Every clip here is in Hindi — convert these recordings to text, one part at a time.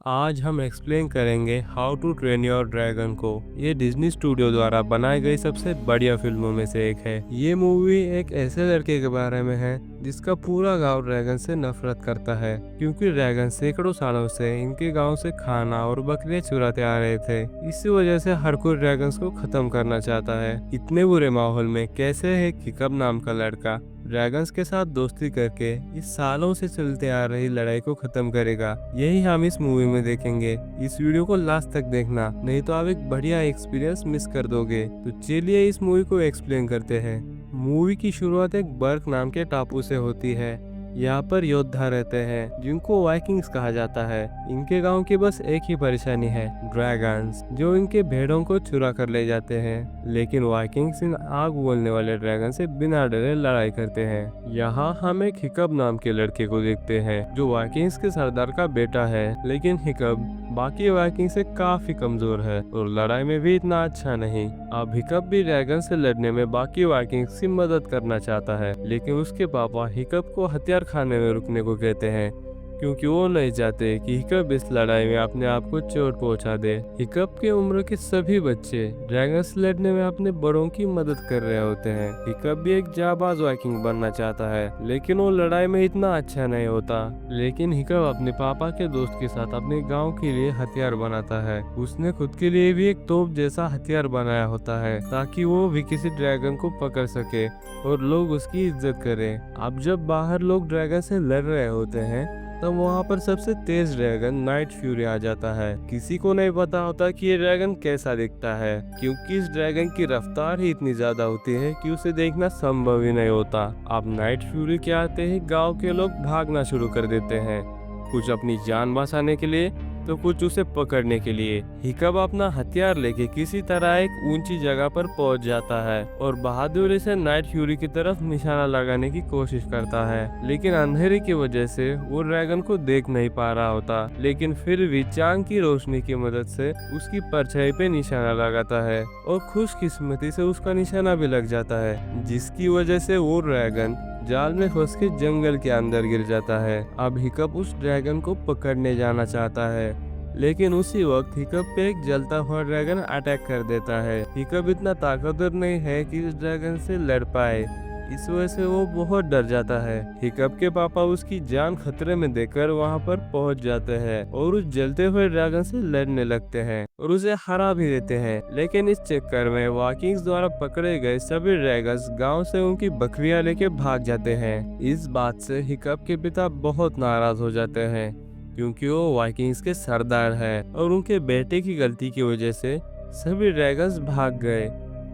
आज हम एक्सप्लेन करेंगे how to train your dragon को। ये डिज्नी स्टूडियो द्वारा बनाई गई सबसे बढ़िया फिल्मों में से एक है। ये मूवी एक ऐसे लड़के के बारे में है जिसका पूरा गांव ड्रैगन से नफरत करता है, क्योंकि ड्रैगन सैकड़ों सालों से इनके गांव से खाना और बकरियां चुराते आ रहे थे। इसी वजह से हर कोई ड्रैगन्स को खत्म करना चाहता है। इतने बुरे माहौल में कैसे है हिकअप नाम का लड़का ड्रैगन्स के साथ दोस्ती करके इस सालों से चलते आ रही लड़ाई को खत्म करेगा, यही हम इस मूवी में देखेंगे। इस वीडियो को लास्ट तक देखना, नहीं तो आप एक बढ़िया एक्सपीरियंस मिस कर दोगे। तो चलिए इस मूवी को एक्सप्लेन करते हैं। मूवी की शुरुआत एक बर्क नाम के टापू से होती है। यहाँ पर योद्धा रहते हैं जिनको वाइकिंग्स कहा जाता है। इनके गांव की बस एक ही परेशानी है, ड्रैगन्स, जो इनके भेड़ों को चुरा कर ले जाते हैं। लेकिन वाइकिंग्स इन आग बोलने वाले ड्रैगन से बिना डरे लड़ाई करते हैं। यहाँ हम एक हिकअप नाम के लड़के को देखते हैं जो वाइकिंग्स के सरदार का बेटा है। लेकिन हिकअप बाकी वाइकिंग से काफी कमजोर है और लड़ाई में भी इतना अच्छा नहीं। अब हिकअप भी ड्रैगन से लड़ने में बाकी वाइकिंग्स की मदद करना चाहता है, लेकिन उसके पापा हिकअप को हथियार खाने में रुकने को कहते हैं, क्योंकि वो नहीं चाहते कि हिकअप इस लड़ाई में अपने आप को चोट पहुंचा दे। हिकअप के उम्र के सभी बच्चे ड्रैगन से लड़ने में अपने बड़ों की मदद कर रहे होते हैं। हिकअप भी एक जाबाज वाइकिंग बनना चाहता है, लेकिन वो लड़ाई में इतना अच्छा नहीं होता। लेकिन हिकअप अपने पापा के दोस्त के साथ अपने गाँव के लिए हथियार बनाता है। उसने खुद के लिए भी एक तोप जैसा हथियार बनाया होता है, ताकि वो भी किसी ड्रैगन को पकड़ सके और लोग उसकी इज्जत करें। अब जब बाहर लोग ड्रैगन से लड़ रहे होते हैं, तब वहाँ पर सबसे तेज ड्रैगन नाइट फ्यूरी आ जाता है। किसी को नहीं पता होता कि ये ड्रैगन कैसा दिखता है, क्योंकि इस ड्रैगन की रफ्तार ही इतनी ज्यादा होती है कि उसे देखना संभव ही नहीं होता। अब नाइट फ्यूरी के आते ही गांव के लोग भागना शुरू कर देते हैं, कुछ अपनी जान बचाने के लिए तो कुछ उसे पकड़ने के लिए। हिकअप अपना हथियार लेके किसी तरह एक ऊंची जगह पर पहुंच जाता है और बहादुरी से नाइट फ्यूरी की तरफ निशाना लगाने की कोशिश करता है। लेकिन अंधेरे की वजह से वो ड्रैगन को देख नहीं पा रहा होता, लेकिन फिर भी चांद की रोशनी की मदद से उसकी परछाई पे निशाना लगाता है और खुशकिस्मती से उसका निशाना भी लग जाता है, जिसकी वजह से वो ड्रैगन जाल में फंस के जंगल के अंदर गिर जाता है। अब हिकअप उस ड्रैगन को पकड़ने जाना चाहता है, लेकिन उसी वक्त हिकअप पे एक जलता हुआ ड्रैगन अटैक कर देता है। हिकअप इतना ताकतवर नहीं है कि इस ड्रैगन से लड़ पाए, इस वजह से वो बहुत डर जाता है। हिकअप के पापा उसकी जान खतरे में देखकर वहां पर पहुंच जाते हैं और उस जलते हुए ड्रैगन से लड़ने लगते हैं और उसे हरा भी देते हैं। लेकिन इस चक्कर में वाइकिंग्स द्वारा पकड़े गए सभी ड्रैगन्स गांव से उनकी बकरियां लेके भाग जाते हैं। इस बात से हिकअप के पिता बहुत नाराज हो जाते हैं, क्योंकि वो वाइकिंग्स के सरदार हैं और उनके बेटे की गलती की वजह से सभी ड्रैगन्स भाग गए।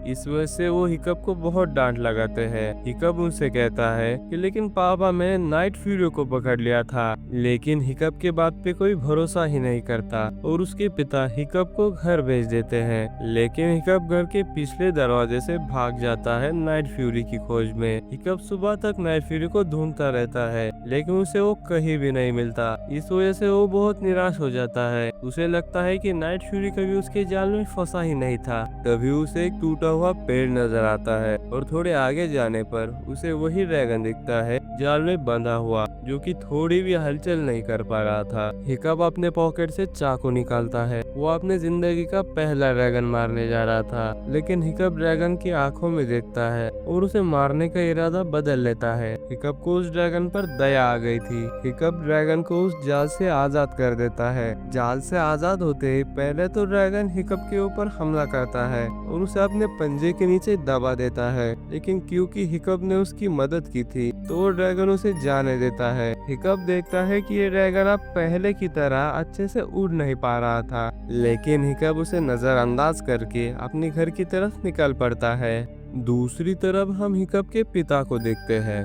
इस वजह से वो हिकअप को बहुत डांट लगाते हैं। हिकअप उनसे कहता है कि लेकिन पापा, मैंने नाइट फ्यूरी को पकड़ लिया था। लेकिन हिकअप के बात पे कोई भरोसा ही नहीं करता और उसके पिता हिकअप को घर भेज देते हैं। लेकिन हिकअप घर के पिछले दरवाजे से भाग जाता है नाइट फ्यूरी की खोज में। हिकअप सुबह तक नाइट फ्यूरी को ढूंढता रहता है, लेकिन उसे वो कहीं भी नहीं मिलता। इस वजह से वो बहुत निराश हो जाता है। उसे लगता है कि नाइट फ्यूरी कभी उसके जाल में फंसा ही नहीं था। तभी उसे एक टूटा हुआ पेड़ नजर आता है और थोड़े आगे जाने पर उसे वही ड्रैगन दिखता है जाल में बंधा हुआ, जो कि थोड़ी भी हलचल नहीं कर पा रहा था। हिकअप अपने पॉकेट से चाकू निकालता है। वो अपने जिंदगी का पहला ड्रैगन मारने जा रहा था, लेकिन हिकअप ड्रैगन की आंखों में देखता है और उसे मारने का इरादा बदल लेता है। हिकअप को उस ड्रैगन पर दया आ गई थी। हिकअप ड्रैगन को उस जाल से आजाद कर देता है। जाल से आजाद होते ही पहले तो ड्रैगन हिकअप के ऊपर हमला करता है और उसे अपने पंजे के नीचे दबा देता है, लेकिन क्योंकि हिकअप ने उसकी मदद की थी तो वो ड्रैगन उसे जाने देता है। हिकअप देखता है कि ये ड्रैगन अब पहले की तरह अच्छे से उड़ नहीं पा रहा था, लेकिन हिकअप उसे नजरअंदाज करके अपने घर की तरफ निकल पड़ता है। दूसरी तरफ हम हिकअप के पिता को देखते हैं,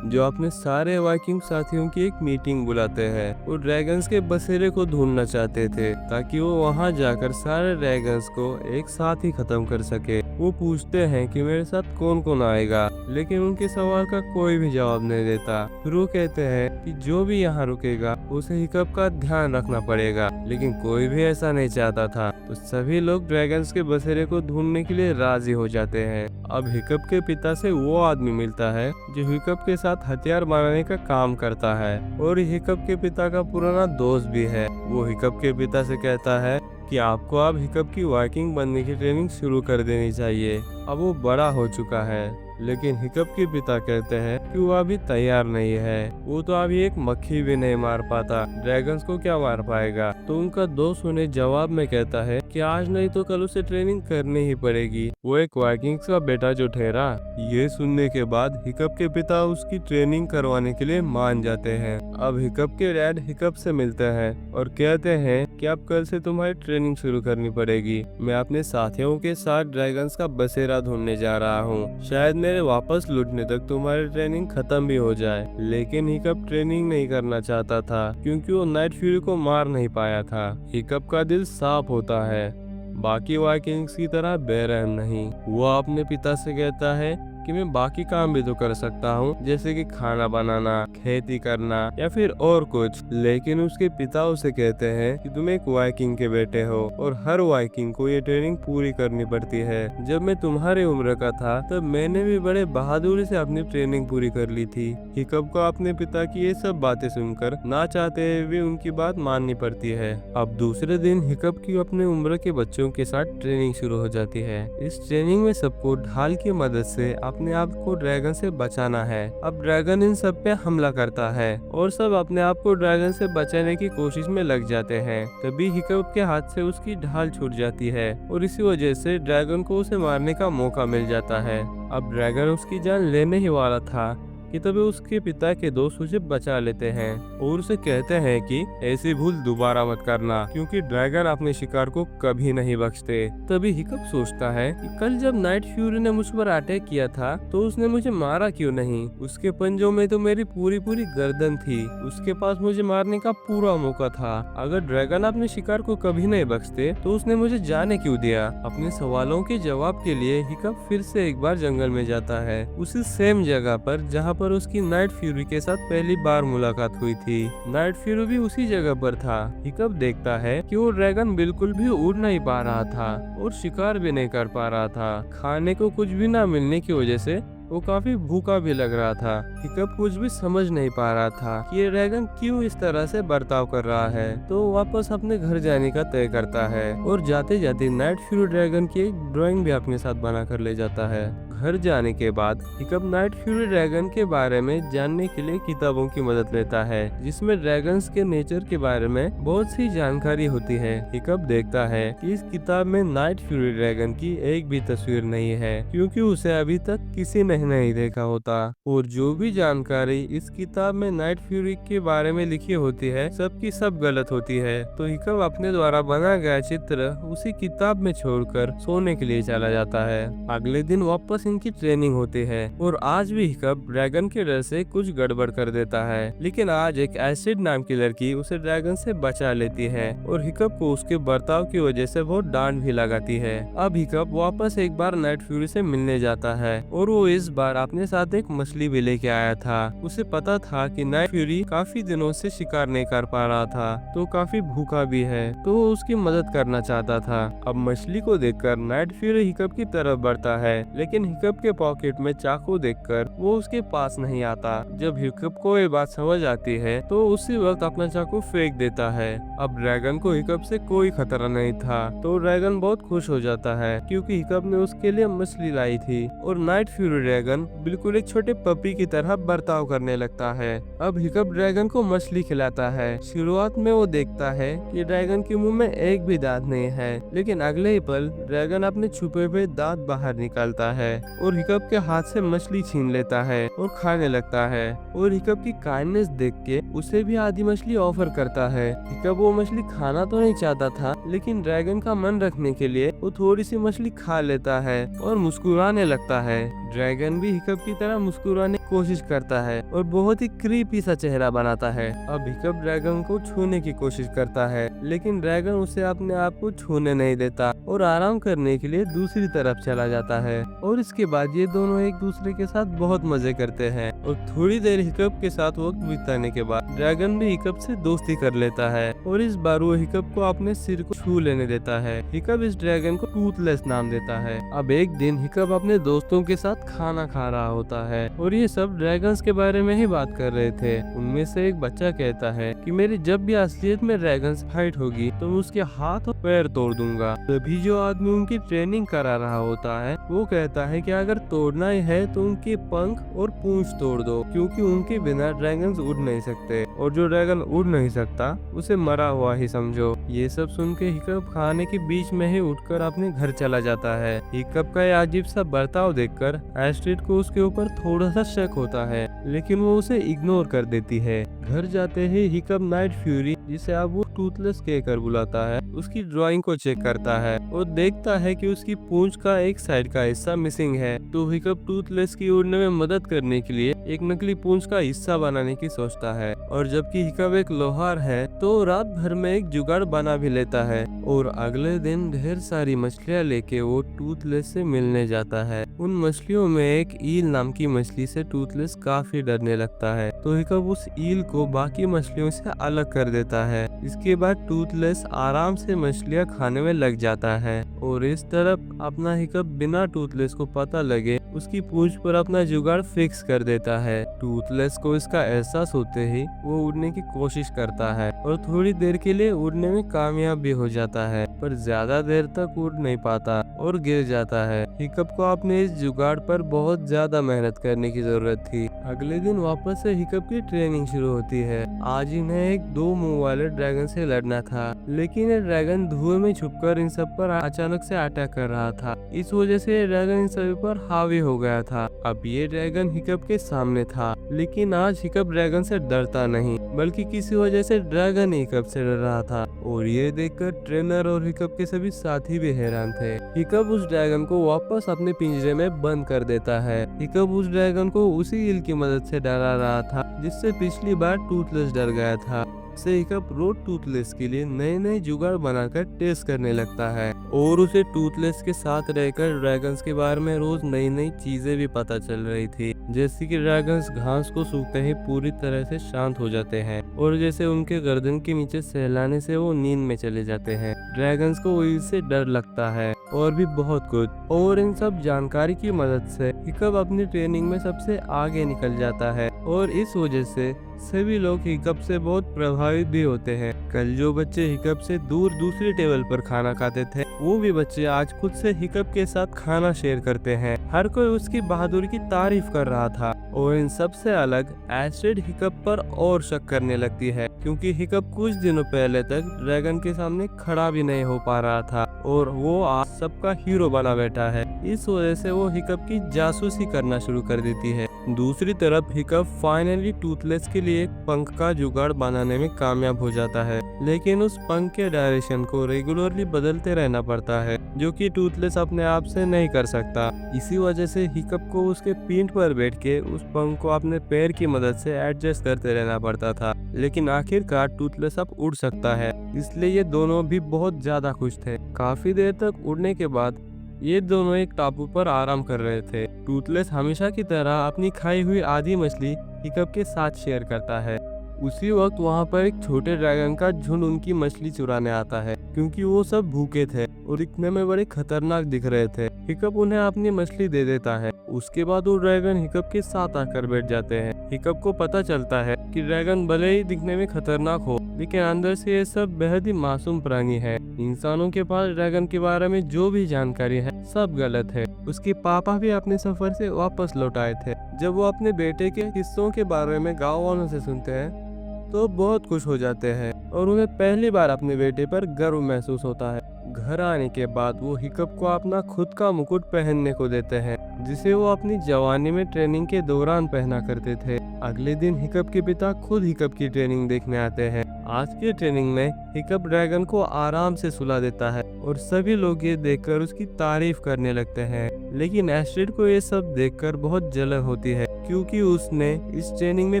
जो अपने सारे वाइकिंग साथियों की एक मीटिंग बुलाते हैं। वो ड्रैगन्स के बसेरे को ढूंढना चाहते थे, ताकि वो वहां जाकर सारे ड्रैगन्स को एक साथ ही खत्म कर सके। वो पूछते हैं कि मेरे साथ कौन कौन आएगा, लेकिन उनके सवाल का कोई भी जवाब नहीं देता। फिर वो कहते हैं कि जो भी यहाँ रुकेगा उसे हिकअप का ध्यान रखना पड़ेगा, लेकिन कोई भी ऐसा नहीं चाहता था। तो सभी लोग ड्रैगन्स के बसेरे को ढूंढने के लिए राजी हो जाते हैं। अब हिकअप के पिता से वो आदमी मिलता है जो हिकअप के साथ हथियार बनाने का काम करता है और हिकअप के पिता का पुराना दोस्त भी है। वो हिकअप के पिता से कहता है कि आपको अब हिकअप की वाइकिंग बनने की ट्रेनिंग शुरू कर देनी चाहिए। अब वो बड़ा हो चुका है, लेकिन हिकअप के पिता कहते हैं कि वो अभी तैयार नहीं है। वो तो अभी एक मक्खी भी नहीं मार पाता, ड्रैगन्स को क्या मार पाएगा। तो उनका दोस्त उन्हें जवाब में कहता है कि आज नहीं तो कल उसे ट्रेनिंग करनी ही पड़ेगी। वो एक वाइकिंग्स का बेटा जो ठहरा। ये सुनने के बाद हिकअप के पिता उसकी ट्रेनिंग करवाने के लिए मान जाते हैं। अब हिकअप के डैड हिकअप से मिलते हैं और कहते हैं कि अब कल से तुम्हारी ट्रेनिंग शुरू करनी पड़ेगी। मैं अपने साथियों के साथ ड्रैगन्स का बसेरा ढूंढने जा रहा हूँ। शायद मेरे वापस लौटने तक तुम्हारी ट्रेनिंग खत्म भी हो जाए। लेकिन हिकअप ट्रेनिंग नहीं करना चाहता था क्योंकि वो नाइट फ्यूरी को मार नहीं पाया था। हिकअप का दिल साफ होता है, बाकी वाइकिंग्स की तरह बेरहम नहीं। वो अपने पिता से कहता है कि मैं बाकी काम भी तो कर सकता हूँ, जैसे कि खाना बनाना, खेती करना या फिर और कुछ। लेकिन उसके पिता उसे कहते हैं कि तुम एक वाइकिंग के बेटे हो और हर वाइकिंग को ये ट्रेनिंग पूरी करनी पड़ती है। जब मैं तुम्हारी उम्र का था तब मैंने भी बड़े बहादुरी से अपनी ट्रेनिंग पूरी कर ली थी। हिकअप को अपने पिता की ये सब बातें सुनकर ना चाहते हुए भी उनकी बात माननी पड़ती है। अब दूसरे दिन हिकअप की अपने उम्र के बच्चों के साथ ट्रेनिंग शुरू हो जाती है। इस ट्रेनिंग में सबको ढाल की मदद से अपने आप को ड्रैगन से बचाना है। अब ड्रैगन इन सब पे हमला करता है और सब अपने आप को ड्रैगन से बचाने की कोशिश में लग जाते हैं। तभी हिकअप के हाथ से उसकी ढाल छूट जाती है और इसी वजह से ड्रैगन को उसे मारने का मौका मिल जाता है। अब ड्रैगन उसकी जान लेने ही वाला था कि तभी उसके पिता के दोस्त उसे बचा लेते हैं और उसे कहते हैं कि ऐसी भूल दोबारा मत करना, क्योंकि ड्रैगन अपने शिकार को कभी नहीं बख्शते। तभी हिकअप सोचता है कि कल जब नाइट फ्यूरी ने मुझ पर अटैक किया था तो उसने मुझे मारा क्यों नहीं। उसके पंजों में तो मेरी पूरी पूरी गर्दन थी, उसके पास मुझे मारने का पूरा मौका था। अगर ड्रैगन अपने शिकार को कभी नहीं बख्शते तो उसने मुझे जाने क्यों दिया। अपने सवालों के जवाब के लिए हिकअप फिर से एक बार जंगल में जाता है, उसी सेम जगह पर जहाँ पर उसकी नाइट फ्यूरी के साथ पहली बार मुलाकात हुई थी। नाइट फ्यूरी भी उसी जगह पर था। हिकअप देखता है कि वो ड्रैगन बिल्कुल भी उड़ नहीं पा रहा था और शिकार भी नहीं कर पा रहा था। खाने को कुछ भी ना मिलने की वजह से वो काफी भूखा भी लग रहा था। हिकअप कुछ भी समझ नहीं पा रहा था कि ये ड्रैगन क्यों इस तरह से बर्ताव कर रहा है। तो वापस अपने घर जाने का तय करता है और जाते जाते नाइट फ्यूरी ड्रैगन की एक ड्राइंग भी अपने साथ बना कर ले जाता है। घर जाने के बाद हिकअप नाइट फ्यूरी ड्रैगन के बारे में जानने के लिए किताबों की मदद लेता है, जिसमें ड्रैगन्स के नेचर के बारे में बहुत सी जानकारी होती है। हिकअप देखता है कि इस किताब में नाइट फ्यूरी ड्रैगन की एक भी तस्वीर नहीं है, क्योंकि उसे अभी तक किसी ने नहीं देखा होता। और जो भी जानकारी इस किताब में नाइट फ्यूरी के बारे में लिखी होती है सबकी सब गलत होती है। तो हिकअप अपने द्वारा बनाया गया चित्र उसी किताब में छोड़कर सोने के लिए चला जाता है। अगले दिन वापस इनकी ट्रेनिंग होती है और आज भी हिकअप ड्रैगन के डर से कुछ गड़बड़ कर देता है, लेकिन आज एक एसिड नाम की लड़की उसे ड्रैगन से बचा लेती है और हिकअप को उसके बर्ताव की वजह से बहुत डांट भी लगाती है। अब हिकअप वापस एक बार नाइट फ्यूरी से मिलने जाता है और वो इस बार अपने साथ एक मछली भी लेके आया था। उसे पता था कि नाइट फ्यूरी काफी दिनों से शिकार नहीं कर पा रहा था, तो काफी भूखा भी है, तो वो उसकी मदद करना चाहता था। अब मछली को देखकर नाइट फ्यूरी हिकअप की तरफ बढ़ता है, लेकिन हिकअप के पॉकेट में चाकू देखकर वो उसके पास नहीं आता। जब हिकअप को ये बात समझ आती है तो उसी वक्त अपना चाकू फेंक देता है। अब ड्रैगन को हिकअप से कोई खतरा नहीं था, तो ड्रैगन बहुत खुश हो जाता है क्योंकि हिकअप ने उसके लिए मछली लाई थी। और नाइट फ्यूरी ड्रैगन बिल्कुल एक छोटे पपी की तरह बर्ताव करने लगता है। अब हिकअप ड्रैगन को मछली खिलाता है। शुरुआत में वो देखता है कि ड्रैगन के मुंह में एक भी दांत नहीं है, लेकिन अगले ही पल ड्रैगन अपने छुपे हुए दांत बाहर निकालता है और हिकअप के हाथ से मछली छीन लेता है और खाने लगता है। और हिकअप की काइंडनेस देख के उसे भी आधी मछली ऑफर करता है। हिकअप वो मछली खाना तो नहीं चाहता था, लेकिन ड्रैगन का मन रखने के लिए वो थोड़ी सी मछली खा लेता है और मुस्कुराने लगता है। ड्रैगन भी हिकअप की तरह मुस्कुराने की कोशिश करता है और बहुत ही क्रीपी सा चेहरा बनाता है। अब हिकअप ड्रैगन को छूने की कोशिश करता है, लेकिन ड्रैगन उसे अपने आप को छूने नहीं देता और आराम करने के लिए दूसरी तरफ चला जाता है। और इसके बाद ये दोनों एक दूसरे के साथ बहुत मजे करते हैं और थोड़ी देर हिकअप के साथ वक्त बिताने के बाद ड्रैगन भी हिकअप से दोस्ती कर लेता है और इस बार वो हिकअप को अपने सिर को छू लेने देता है। हिकअप इस ड्रैगन को टूथलेस नाम देता है। अब एक दिन हिकअप अपने दोस्तों के साथ खाना खा रहा होता है और ये सब ड्रैगन्स के बारे में ही बात कर रहे थे। उनमें से एक बच्चा कहता है कि मेरी जब भी असलियत में ड्रैगन से फाइट होगी तो मैं उसके हाथ और पैर तोड़ दूंगा। तभी जो आदमी उनकी ट्रेनिंग करा रहा होता है वो कहता है कि अगर तोड़ना ही है तो उनके पंख और पूंछ तोड़ दो, क्योंकि उनके बिना ड्रैगन्स उड़ नहीं सकते और जो ड्रैगन उड़ नहीं सकता उसे मरा हुआ ही समझो। ये सब सुन के हिकअप खाने के बीच में ही उठकर अपने घर चला जाता है। हिकअप का यह अजीब सा बर्ताव देखकर एस्ट्रिड को उसके ऊपर थोड़ा सा शक होता है, लेकिन वो उसे इग्नोर कर देती है। घर जाते ही हिकअप नाइट फ्यूरी, जिसे अब वो टूथलेस कहकर बुलाता है, उसकी ड्राइंग को चेक करता है और देखता है कि उसकी पूंछ का एक साइड का हिस्सा मिसिंग है। तो हिकअप टूथलेस की उड़ने में मदद करने के लिए एक नकली पूंछ का हिस्सा बनाने की सोचता है। और जबकि हिकअप एक लोहार है तो रात भर में एक जुगाड़ बना भी लेता है और अगले दिन ढेर सारी मछलियाँ लेके वो टूथलेस से मिलने जाता है। उन मछलियों में एक ईल नाम की मछली से टूथलेस काफी डरने लगता है, तो हिकअप उस ईल को बाकी मछलियों से अलग कर देता है। इसके बाद टूथलेस आराम से मछलियाँ खाने में लग जाता है और इस तरफ अपना हिकअप बिना टूथलेस को पता लगे उसकी पूंछ पर अपना जुगाड़ फिक्स कर देता है। टूथलेस को इसका एहसास होते ही वो उड़ने की कोशिश करता है और थोड़ी देर के लिए उड़ने में कामयाब भी हो जाता है, पर ज्यादा देर तक उड़ नहीं पाता और गिर जाता है। हिकअप को अपने इस जुगाड़ पर बहुत ज्यादा मेहनत करने की जरूरत थी। अगले दिन वापस से हिकअप की ट्रेनिंग शुरू होती है। आज इन्हें एक 2 मुंह वाले ड्रैगन से लड़ना था, लेकिन ये ड्रैगन धुएं में छुपकर इन सब पर अचानक से अटैक कर रहा था। इस वजह से ये ड्रैगन इन सभी पर हावी हो गया था। अब ये ड्रैगन हिकअप के सामने था, लेकिन आज हिकअप ड्रैगन से डरता नहीं, बल्कि किसी वजह से ड्रैगन हिकअप से डर रहा था। और ये देखकर ट्रेनर और हिकअप के सभी साथी भी हैरान थे। हिकअप उस ड्रैगन को वापस अपने पिंजरे में बंद कर देता है। हिकअप उस ड्रैगन को उसी ईल की मदद से डरा रहा था जिससे पिछली बार टूथलेस डर गया था। से हिकअप रोज टूथलेस के लिए नए नए जुगाड़ बनाकर टेस्ट करने लगता है और उसे टूथलेस के साथ रहकर ड्रैगन्स के बारे में रोज नई नई चीजें भी पता चल रही थी, जैसे कि ड्रैगन्स घास को सूखते ही पूरी तरह से शांत हो जाते हैं और जैसे उनके गर्दन के नीचे सहलाने से वो नींद में चले जाते हैं। ड्रैगन्स को ईल से डर लगता है और भी बहुत कुछ। और इन सब जानकारी की मदद से हिकअप अपनी ट्रेनिंग में सबसे आगे निकल जाता है और इस वजह से सभी लोग हिकअप से बहुत प्रभावित भी होते हैं। कल जो बच्चे हिकअप से दूर दूसरी टेबल पर खाना खाते थे, वो भी बच्चे आज खुद से हिकअप के साथ खाना शेयर करते हैं। हर कोई उसकी बहादुरी की तारीफ कर रहा था और इन सबसे अलग एस्ट्रिड हिकअप पर और शक करने लगती है, क्योंकि हिकअप कुछ दिनों पहले तक ड्रैगन के सामने खड़ा भी नहीं हो पा रहा था और वो आज सबका हीरो बना बैठा है। इस वजह से वो हिकअप की जासूसी करना शुरू कर देती है। दूसरी तरफ हिकअप फाइनली टूथलेस के लिए एक पंख का जुगाड़ बनाने में कामयाब हो जाता है, लेकिन उस पंख के डायरेक्शन को रेगुलरली बदलते रहना पड़ता है, जो कि टूथलेस अपने आप से नहीं कर सकता। इसी वजह से हिकअप को उसके पीठ पर बैठ के उस पंख को अपने पैर की मदद से एडजस्ट करते रहना पड़ता था, लेकिन आखिरकार टूथलेस अब उड़ सकता है, इसलिए ये दोनों भी बहुत ज्यादा खुश थे। काफी देर तक उड़ने के बाद ये दोनों एक टापू पर आराम कर रहे थे। टूथलेस हमेशा की तरह अपनी खाई हुई आधी मछली हिकअप के साथ शेयर करता है। उसी वक्त वहाँ पर एक छोटे ड्रैगन का झुंड उनकी मछली चुराने आता है, क्योंकि वो सब भूखे थे और दिखने में बड़े खतरनाक दिख रहे थे। हिकअप उन्हें अपनी मछली दे देता है। उसके बाद वो ड्रैगन हिकअप के साथ आकर बैठ जाते हैं। हिकअप को पता चलता है कि ड्रैगन भले ही दिखने में खतरनाक हो, लेकिन अंदर से ये सब बेहद ही मासूम प्राणी है। इंसानों के पास ड्रैगन के बारे में जो भी जानकारी है सब गलत है। उसके पापा भी अपने सफर से वापस लौट आए थे। जब वो अपने बेटे के किस्सों के बारे में गाँव वालों से सुनते हैं तो बहुत खुश हो जाते हैं और उन्हें पहली बार अपने बेटे पर गर्व महसूस होता है। घर आने के बाद वो हिकअप को अपना खुद का मुकुट पहनने को देते हैं, जिसे वो अपनी जवानी में ट्रेनिंग के दौरान पहना करते थे। अगले दिन हिकअप के पिता खुद हिकअप की ट्रेनिंग देखने आते हैं। आज की ट्रेनिंग में हिकअप ड्रैगन को आराम से सुला देता है और सभी लोग ये देखकर उसकी तारीफ करने लगते हैं, लेकिन एस्ट्रिड को ये सब देखकर बहुत जलन होती है, क्योंकि उसने इस ट्रेनिंग में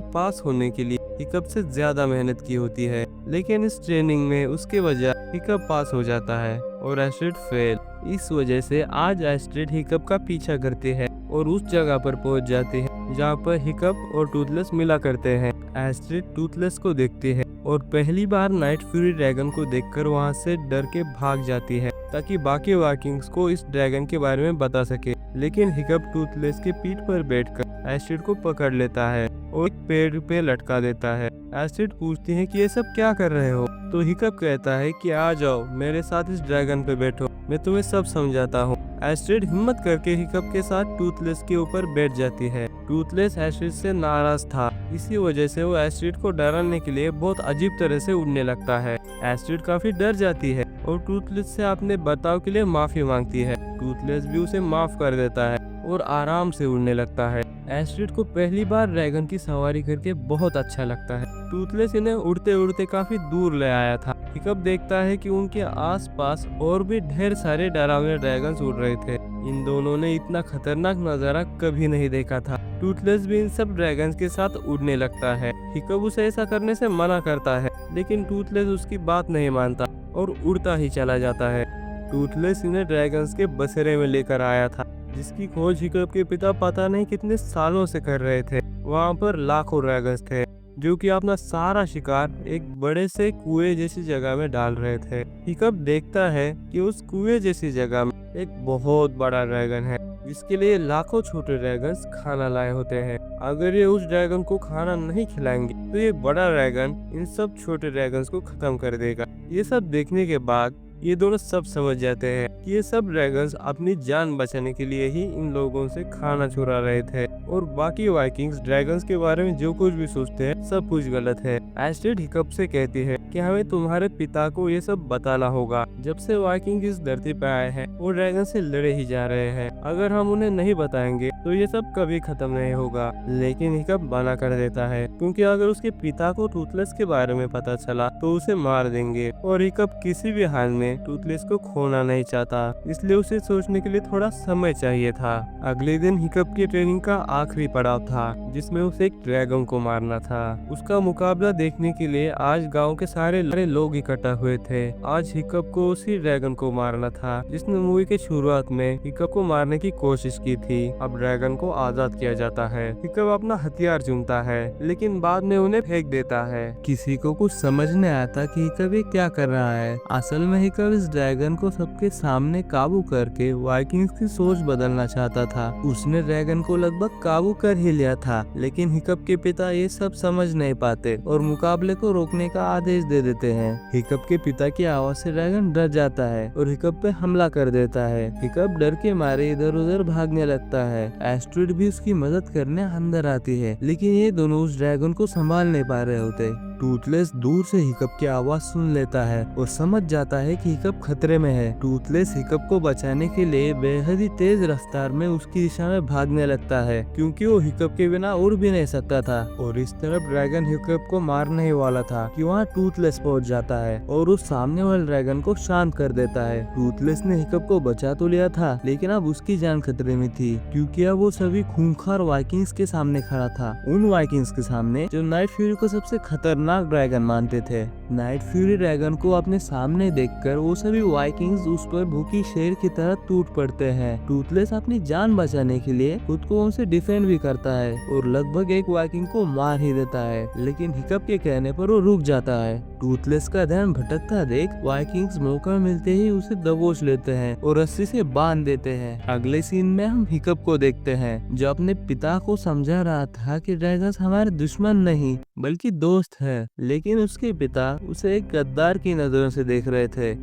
पास होने के लिए हिकअप से ज्यादा मेहनत की होती है। लेकिन इस ट्रेनिंग में उसके वजह हिकअप पास हो जाता है और एस्ट्रिड फेल। इस वजह से आज एस्ट्रिड हिकअप का पीछा करती है और उस जगह पर पहुंच जाती है जहां पर हिकअप और टूथलेस मिला करते हैं। एस्ट्रिड टूथलेस को देखती है और पहली बार नाइट फ्यूरी ड्रैगन को देखकर वहां से डर के भाग जाती है ताकि बाकी वाइकिंग्स को इस ड्रैगन के बारे में बता सके। लेकिन हिकअप टूथलेस के पीठ पर बैठकर एस्ट्रिड को पकड़ लेता है और एक पेड़ पे लटका देता है। एस्ट्रिड पूछती है कि ये सब क्या कर रहे हो, तो हिकअप कहता है कि आ जाओ मेरे साथ इस ड्रैगन पे बैठो, मैं तुम्हें सब समझाता हूँ। एस्ट्रिड हिम्मत करके हिकअप के साथ टूथलेस के ऊपर बैठ जाती है। टूथलेस एस्ट्रिड से नाराज था, इसी वजह से वो एस्ट्रिड को डराने के लिए बहुत अजीब तरह से उड़ने लगता है। एस्ट्रिड काफी डर जाती है और टूथलेस से अपने बर्ताव के लिए माफी मांगती है। टूथलेस भी उसे माफ कर देता है और आराम से उड़ने लगता है। एस्ट्रिड को पहली बार ड्रैगन की सवारी करके बहुत अच्छा लगता है। टूथलेस इन्हें उड़ते उड़ते काफी दूर ले आया था। हिकअप देखता है कि उनके आसपास और भी ढेर सारे डरावने ड्रैगन उड़ रहे थे। इन दोनों ने इतना खतरनाक नजारा कभी नहीं देखा था। टूथलेस भी इन सब ड्रैगन्स के साथ उड़ने लगता है। हिकअप उसे ऐसा करने से मना करता है, लेकिन टूथलेस उसकी बात नहीं मानता और उड़ता ही चला जाता है। टूथलेस इन्हें ड्रैगन्स के बसेरे में लेकर आया था, जिसकी खोज हिकअप के पिता पता नहीं कितने सालों से कर रहे थे। वहाँ पर लाखों ड्रैगन्स थे जो कि अपना सारा शिकार एक बड़े से कुएं जैसी जगह में डाल रहे थे। हिकअप देखता है कि उस कुएं जैसी जगह में एक बहुत बड़ा ड्रैगन है, जिसके लिए लाखों छोटे ड्रैगन्स खाना लाए होते हैं। अगर ये उस ड्रैगन को खाना नहीं खिलाएंगे तो ये बड़ा ड्रैगन इन सब छोटे ड्रैगन्स को खत्म कर देगा। ये सब देखने के बाद ये दोनों सब समझ जाते हैं कि ये सब ड्रैगन्स अपनी जान बचाने के लिए ही इन लोगों से खाना चुरा रहे थे और बाकी वाइकिंग्स ड्रैगन्स के बारे में जो कुछ भी सोचते हैं सब कुछ गलत है। एस्ट्रिड हिकअप से कहती है कि हमें तुम्हारे पिता को ये सब बताना होगा। जब से वाइकिंग इस धरती पे आए हैं वो ड्रैगन से लड़े ही जा रहे हैं। अगर हम उन्हें नहीं बताएंगे तो ये सब कभी खत्म नहीं होगा। लेकिन हिकअप मना कर देता है, क्योंकि अगर उसके पिता को टूथलेस के बारे में पता चला तो उसे मार देंगे और हिकअप किसी भी हाल में टूथलेस को खोना नहीं चाहता, इसलिए उसे सोचने के लिए थोड़ा समय चाहिए था। अगले दिन हिकअप की ट्रेनिंग का आखिरी पड़ाव था, जिसमें उसे एक ड्रैगन को मारना था। उसका मुकाबला देखने के लिए आज गांव के सारे लोग इकट्ठा हुए थे। आज हिकअप को उसी ड्रैगन को मारना था जिसने मूवी के शुरुआत में हिकअप को मारने की कोशिश की थी। अब ड्रैगन को आजाद किया जाता है। हिकअप अपना हथियार चुनता है, लेकिन बाद में उन्हें फेंक देता है। किसी को कुछ समझ नहीं आता कि हिकअप ये क्या कर रहा है। असल में हिकअप इस ड्रैगन को सबके सामने काबू करके वाइकिंग्स की सोच बदलना चाहता था। उसने ड्रैगन को लगभग काबू कर ही लिया था, लेकिन हिकअप के पिता ये सब समझ नहीं पाते और मुकाबले को रोकने का आदेश दे देते हैं। हिकअप के पिता की आवाज से ड्रैगन डर जाता है और हिकअप पे हमला कर देता है। हिकअप डर के मारे इधर उधर भागने लगता है। एस्ट्रिड भी उसकी मदद करने अंदर आती है, लेकिन ये दोनों उस ड्रैगन को संभाल नहीं पा रहे होते। टूथलेस दूर से हिकअप की आवाज सुन लेता है और समझ जाता है कि हिकअप खतरे में है। टूथलेस हिकअप को बचाने के लिए बेहद ही तेज रफ्तार में उसकी दिशा में भागने लगता है, क्योंकि वो हिकअप के बिना उड़ भी नहीं सकता था। और इस तरफ ड्रैगन हिकअप को मारने ही वाला था कि वहाँ टूथलेस पहुंच जाता है और उस सामने वाले ड्रैगन को शांत कर देता है। टूथलेस ने हिकअप को बचा तो लिया था, लेकिन अब उसकी जान खतरे में थी, क्योंकि अब वो सभी खूंखार वाइकिंग्स के सामने खड़ा था। उन वाइकिंग्स के सामने जो नाइट फ्यूरी को सबसे खतरनाक ड्रैगन मानते थे। नाइट फ्यूरी ड्रैगन को अपने सामने देखकर वो सभी वाइकिंग्स उस पर भूखी शेर की तरह टूट पड़ते हैं। टूथलेस अपनी जान बचाने के लिए खुद को उनसे डिफेंड भी करता है और लगभग एक वाइकिंग को मार ही देता है, लेकिन हिकअप के कहने पर वो रुक जाता है। टूथलेस का ध्यान भटकता देख वाइकिंग्स मौका मिलते ही उसे दबोच लेते हैं और रस्सी से बांध देते हैं। अगले सीन में हम हिकअप को देखते हैं, जो अपने पिता को समझा रहा था कि ड्रैगन्स हमारे दुश्मन नहीं बल्कि दोस्त है, लेकिन उसके पिता उसे एक गद्दार की नजरों से देख रहे थे,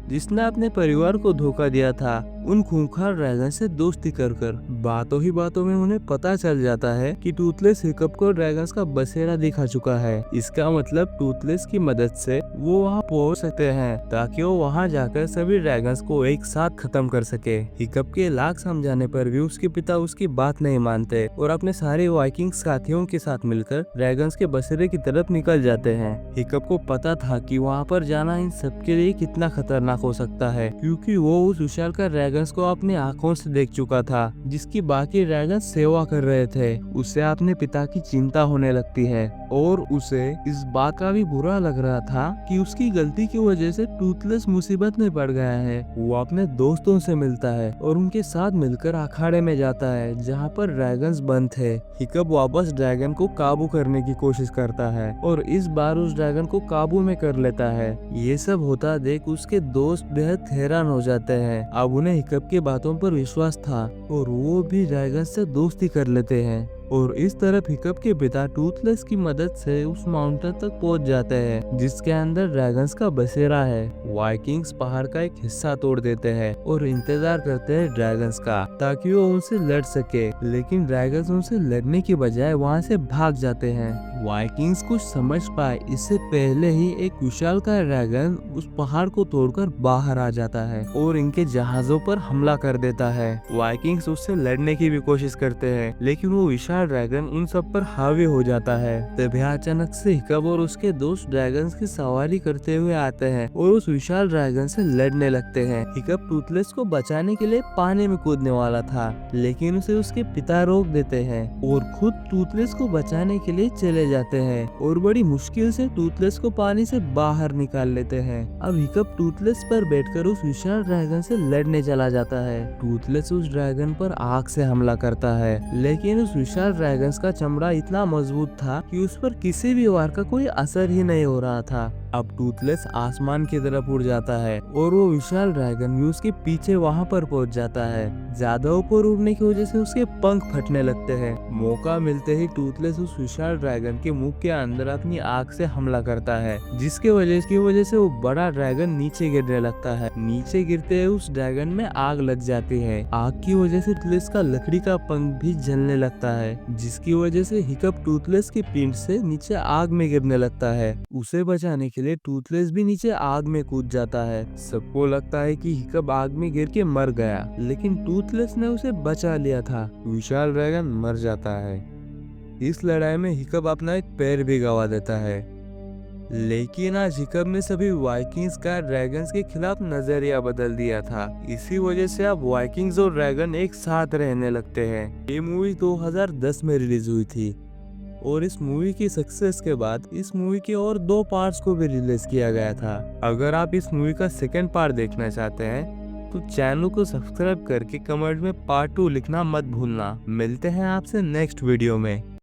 जिसने अपने परिवार को धोखा दिया था उन खूंखार ड्रैगन से दोस्ती कर बातों ही बातों में उन्हें पता चल जाता है कि टूथलेस हिकअप को ड्रैगन्स का बसेरा दिखा चुका है। इसका मतलब टूथलेस की मदद से वो वहाँ पहुँच सकते हैं ताकि वो वहाँ जाकर सभी ड्रैगन्स को एक साथ खत्म कर सके। हिकअप के लाख समझाने पर भी उसके पिता उसकी बात नहीं मानते और अपने सारे वाइकिंग साथियों के साथ मिलकर ड्रैगन्स के बसेरे की तरफ निकल जाते हैं। हिकअप को पता था कि वहाँ पर जाना इन सबके लिए कितना खतरनाक हो सकता है, क्योंकि वो उस विशाल का ड्रैगन ड्रैगन्स को अपनी आंखों से देख चुका था, जिसकी बाकी ड्रैगन सेवा कर रहे थे। उसे अपने पिता की चिंता होने लगती है और उसे इस बात का भी बुरा लग रहा था कि उसकी गलती की वजह से टूथलेस मुसीबत में पड़ गया है। वो अपने दोस्तों से मिलता है और उनके साथ मिलकर अखाड़े में जाता है जहाँ पर ड्रैगन्स बंद थे। हिकअप वापस ड्रैगन को काबू करने की कोशिश करता है और इस बार उस ड्रैगन को काबू में कर लेता है। ये सब होता देख उसके दोस्त बेहद हैरान हो जाते हैं। अब उन्हें हिकअप की बातों पर विश्वास था और वो भी ड्रैगन से दोस्ती कर लेते हैं। और इस तरफ हिकअप के पिता टूथलेस की मदद से उस माउंटेन तक पहुंच जाते हैं जिसके अंदर ड्रैगन्स का बसेरा है। वाइकिंग्स पहाड़ का एक हिस्सा तोड़ देते हैं और इंतजार करते हैं ड्रैगन्स का ताकि वो उनसे लड़ सके, लेकिन ड्रैगन्स उनसे लड़ने की बजाय वहां से भाग जाते हैं। वाइकिंग्स कुछ समझ पाए इससे पहले ही एक विशालकाय ड्रैगन उस पहाड़ को तोड़कर बाहर आ जाता है और इनके जहाजों पर हमला कर देता है। वाइकिंग्स उससे लड़ने की भी कोशिश करते हैं, लेकिन वो विशाल ड्रैगन उन सब पर हावी हो जाता है। तभी अचानक से हिकअप और उसके दोस्त ड्रैगन्स की सवारी करते हुए आते हैं और उस विशाल ड्रैगन से लड़ने लगते हैं। हिकअप टूथलेस को बचाने के लिए पानी में कूदने वाला था, लेकिन उसे उसके पिता रोक देते हैं और खुद टूथलेस को बचाने के लिए चले जाते हैं और बड़ी मुश्किल से टूथलेस को पानी से बाहर निकाल लेते हैं। अब हिकअप टूथलेस पर बैठकर उस विशाल ड्रैगन से लड़ने चला जाता है। टूथलेस उस ड्रैगन पर आग से हमला करता है, लेकिन उस विशाल ड्रैगन्स का चमड़ा इतना मजबूत था कि उस पर किसी भी वार का कोई असर ही नहीं हो रहा था। अब टूथलेस आसमान की तरफ उड़ जाता है और वो विशाल ड्रैगन भी उसके पीछे वहां पर पहुंच जाता है। ज्यादा ऊपर उड़ने की वजह से उसके पंख फटने लगते हैं। मौका मिलते ही टूथलेस उस विशाल ड्रैगन के मुंह के अंदर अपनी आग से हमला करता है, जिसके वजह से वो बड़ा ड्रैगन नीचे गिरने लगता है। नीचे गिरते ही उस ड्रैगन में आग लग जाती है। आग की वजह से टूथलेस का लकड़ी का पंख भी जलने लगता है, जिसकी वजह से हिकअप टूथलेस की पीठ से नीचे आग में गिरने लगता है। उसे बचाने के लिए टूथलेस भी नीचे आग में कूद जाता है। सबको लगता है कि हिकअप आग में गिर के मर गया, लेकिन टूथलेस ने उसे बचा लिया था। विशाल ड्रैगन मर जाता है। इस लड़ाई में हिकअप अपना एक पैर भी गंवा देता है, लेकिन आज हिकअप ने सभी वाइकिंग्स का ड्रैगन्स के खिलाफ नजरिया बदल दिया था। इसी वजह से अब वाइकिंग्स और ड्रैगन एक साथ रहने लगते हैं। ये मूवी 2010 में रिलीज हुई थी और इस मूवी की सक्सेस के बाद इस मूवी के और 2 पार्ट्स को भी रिलीज किया गया था। अगर आप इस मूवी का सेकंड पार्ट देखना चाहते हैं तो चैनल को सब्सक्राइब करके कमेंट में पार्ट 2 लिखना मत भूलना। मिलते हैं आपसे नेक्स्ट वीडियो में।